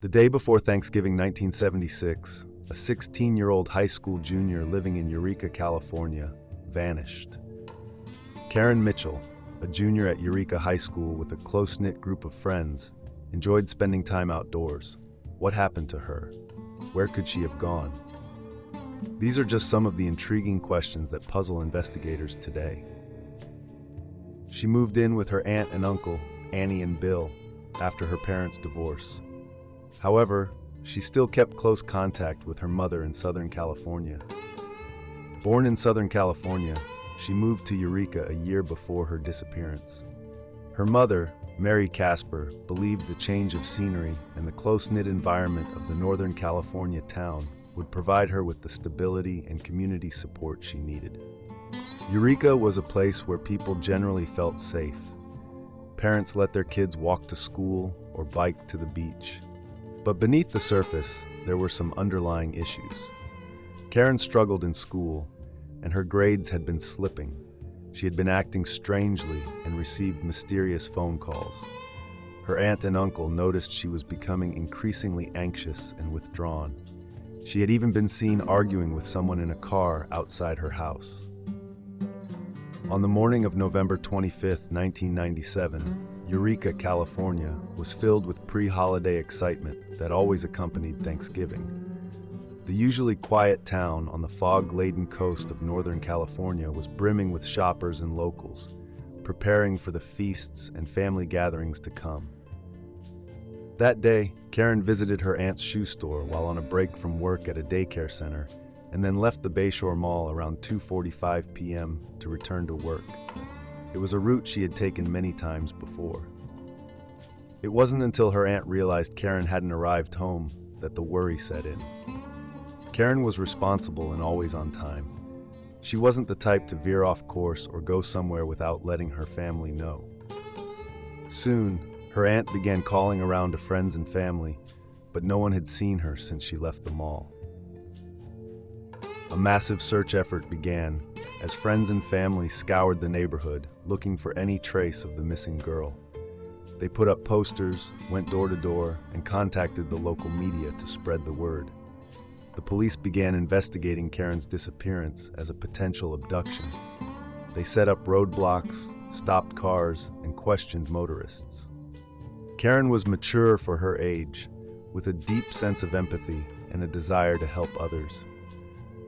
The day before Thanksgiving 1976, a 16-year-old high school junior living in Eureka, California, vanished. Karen Mitchell, a junior at Eureka High School with a close-knit group of friends, enjoyed spending time outdoors. What happened to her? Where could she have gone? These are just some of the intriguing questions that puzzle investigators today. She moved in with her aunt and uncle, Annie and Bill, after her parents' divorce. However, she still kept close contact with her mother in Southern California. Born in Southern California, she moved to Eureka a year before her disappearance. Her mother, Mary Casper, believed the change of scenery and the close-knit environment of the Northern California town would provide her with the stability and community support she needed. Eureka was a place where people generally felt safe. Parents let their kids walk to school or bike to the beach. But beneath the surface, there were some underlying issues. Karen struggled in school, and her grades had been slipping. She had been acting strangely and received mysterious phone calls. Her aunt and uncle noticed she was becoming increasingly anxious and withdrawn. She had even been seen arguing with someone in a car outside her house. On the morning of November 25, 1997, Eureka, California, was filled with pre-holiday excitement that always accompanied Thanksgiving. The usually quiet town on the fog-laden coast of Northern California was brimming with shoppers and locals, preparing for the feasts and family gatherings to come. That day, Karen visited her aunt's shoe store while on a break from work at a daycare center, and then left the Bayshore Mall around 2:45 p.m. to return to work. It was a route she had taken many times before. It wasn't until her aunt realized Karen hadn't arrived home that the worry set in. Karen was responsible and always on time. She wasn't the type to veer off course or go somewhere without letting her family know. Soon, her aunt began calling around to friends and family, but no one had seen her since she left the mall. A massive search effort began as friends and family scoured the neighborhood looking for any trace of the missing girl. They put up posters, went door to door, and contacted the local media to spread the word. The police began investigating Karen's disappearance as a potential abduction. They set up roadblocks, stopped cars, and questioned motorists. Karen was mature for her age, with a deep sense of empathy and a desire to help others.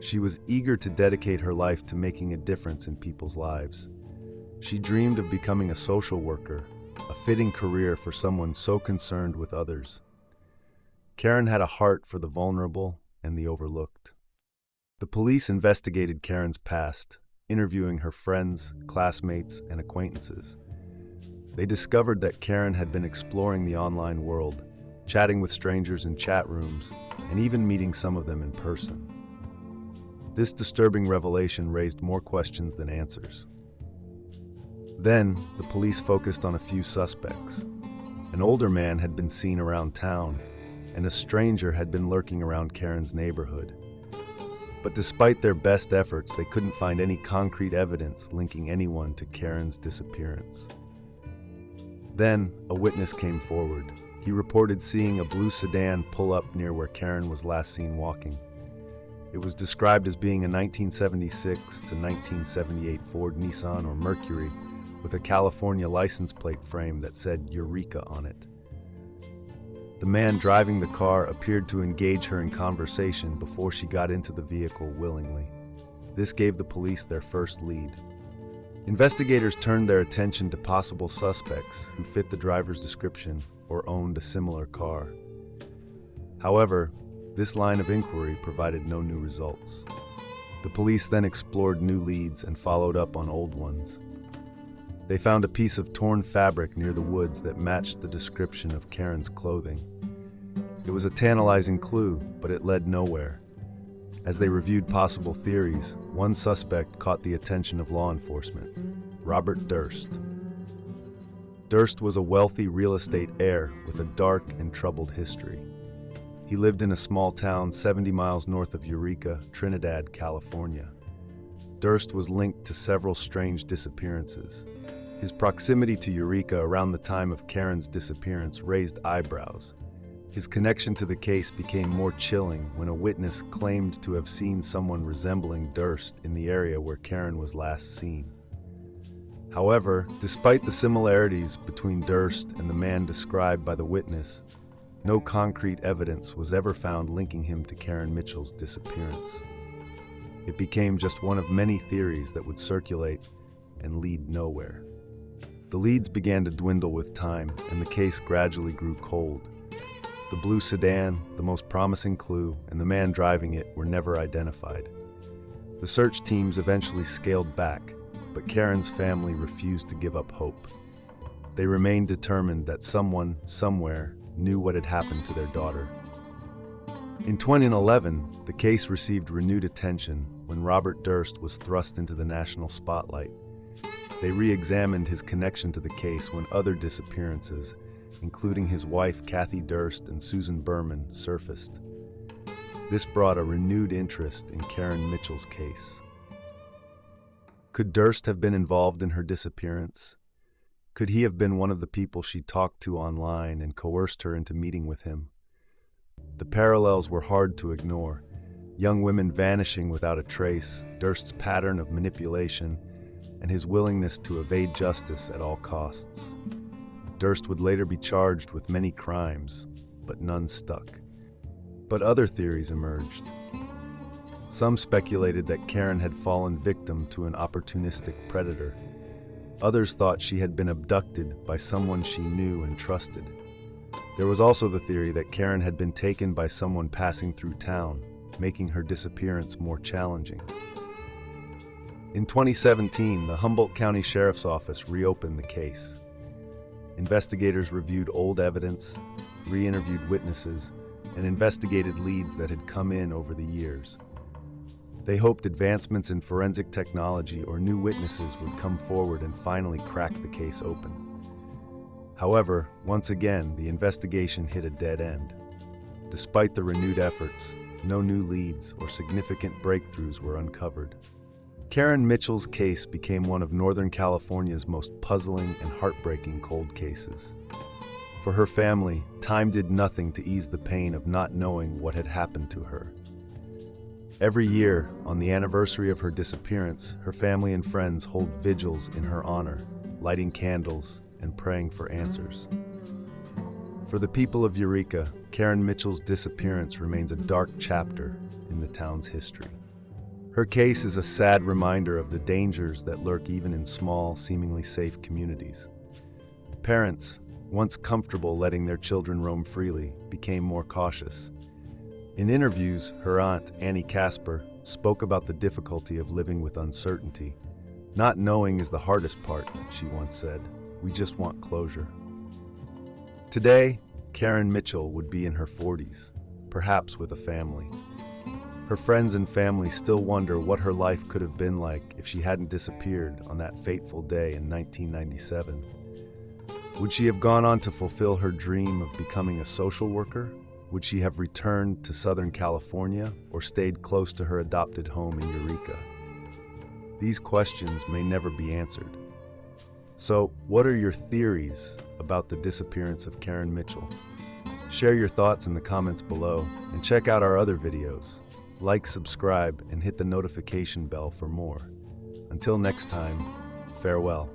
She was eager to dedicate her life to making a difference in people's lives. She dreamed of becoming a social worker, a fitting career for someone so concerned with others. Karen had a heart for the vulnerable and the overlooked. The police investigated Karen's past, interviewing her friends, classmates, and acquaintances. They discovered that Karen had been exploring the online world, chatting with strangers in chat rooms, and even meeting some of them in person. This disturbing revelation raised more questions than answers. Then, the police focused on a few suspects. An older man had been seen around town, and a stranger had been lurking around Karen's neighborhood. But despite their best efforts, they couldn't find any concrete evidence linking anyone to Karen's disappearance. Then, a witness came forward. He reported seeing a blue sedan pull up near where Karen was last seen walking. It was described as being a 1976 to 1978 Ford Nissan or Mercury with a California license plate frame that said Eureka on it. The man driving the car appeared to engage her in conversation before she got into the vehicle willingly. This gave the police their first lead. Investigators turned their attention to possible suspects who fit the driver's description or owned a similar car. However, this line of inquiry provided no new results. The police then explored new leads and followed up on old ones. They found a piece of torn fabric near the woods that matched the description of Karen's clothing. It was a tantalizing clue, but it led nowhere. As they reviewed possible theories, one suspect caught the attention of law enforcement: Robert Durst. Durst was a wealthy real estate heir with a dark and troubled history. He lived in a small town 70 miles north of Eureka, Trinidad, California. Durst was linked to several strange disappearances. His proximity to Eureka around the time of Karen's disappearance raised eyebrows. His connection to the case became more chilling when a witness claimed to have seen someone resembling Durst in the area where Karen was last seen. However, despite the similarities between Durst and the man described by the witness, no concrete evidence was ever found linking him to Karen Mitchell's disappearance. It became just one of many theories that would circulate and lead nowhere. The leads began to dwindle with time, and the case gradually grew cold. The blue sedan, the most promising clue, and the man driving it were never identified. The search teams eventually scaled back, but Karen's family refused to give up hope. They remained determined that someone, somewhere, knew what had happened to their daughter. In 2011, the case received renewed attention when Robert Durst was thrust into the national spotlight. They re-examined his connection to the case when other disappearances, including his wife Kathy Durst and Susan Berman, surfaced. This brought a renewed interest in Karen Mitchell's case. Could Durst have been involved in her disappearance? Could he have been one of the people she talked to online and coerced her into meeting with him? The parallels were hard to ignore. Young women vanishing without a trace, Durst's pattern of manipulation, and his willingness to evade justice at all costs. Durst would later be charged with many crimes, but none stuck. But other theories emerged. Some speculated that Karen had fallen victim to an opportunistic predator. Others thought she had been abducted by someone she knew and trusted. There was also the theory that Karen had been taken by someone passing through town, making her disappearance more challenging. In 2017, the Humboldt County Sheriff's Office reopened the case. Investigators reviewed old evidence, re-interviewed witnesses, and investigated leads that had come in over the years. They hoped advancements in forensic technology or new witnesses would come forward and finally crack the case open. However, once again, the investigation hit a dead end. Despite the renewed efforts, no new leads or significant breakthroughs were uncovered. Karen Mitchell's case became one of Northern California's most puzzling and heartbreaking cold cases. For her family, time did nothing to ease the pain of not knowing what had happened to her. Every year, on the anniversary of her disappearance, her family and friends hold vigils in her honor, lighting candles and praying for answers. For the people of Eureka, Karen Mitchell's disappearance remains a dark chapter in the town's history. Her case is a sad reminder of the dangers that lurk even in small, seemingly safe communities. Parents, once comfortable letting their children roam freely, became more cautious. In interviews, her aunt, Annie Casper, spoke about the difficulty of living with uncertainty. "Not knowing is the hardest part," she once said. "We just want closure." Today, Karen Mitchell would be in her 40s, perhaps with a family. Her friends and family still wonder what her life could have been like if she hadn't disappeared on that fateful day in 1997. Would she have gone on to fulfill her dream of becoming a social worker? Would she have returned to Southern California or stayed close to her adopted home in Eureka? These questions may never be answered. So, what are your theories about the disappearance of Karen Mitchell? Share your thoughts in the comments below and check out our other videos. Like, subscribe, and hit the notification bell for more. Until next time, farewell.